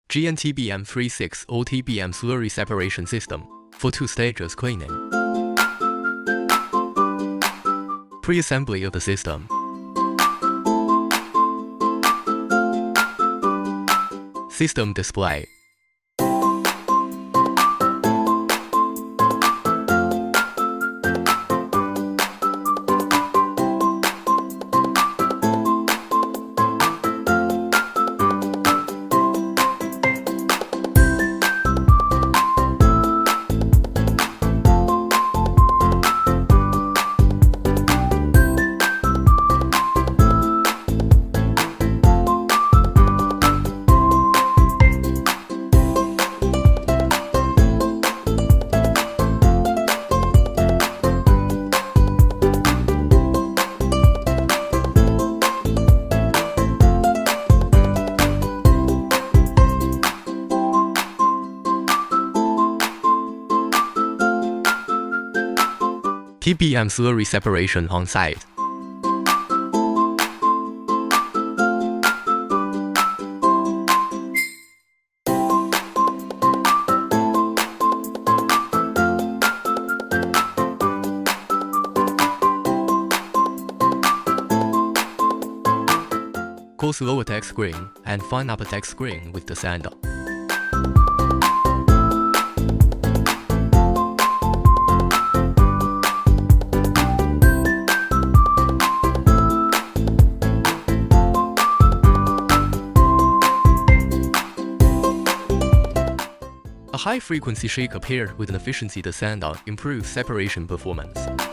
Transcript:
GNTBM-360 or TBM slurry separation system for 2 stages cleaning. Pre-assembly of the system. System display. TBM slurry separation on site. Coarse lower deck screen and fine upper deck screen with the sander. A high-frequency shaker paired with an efficiency sander improves separation performance.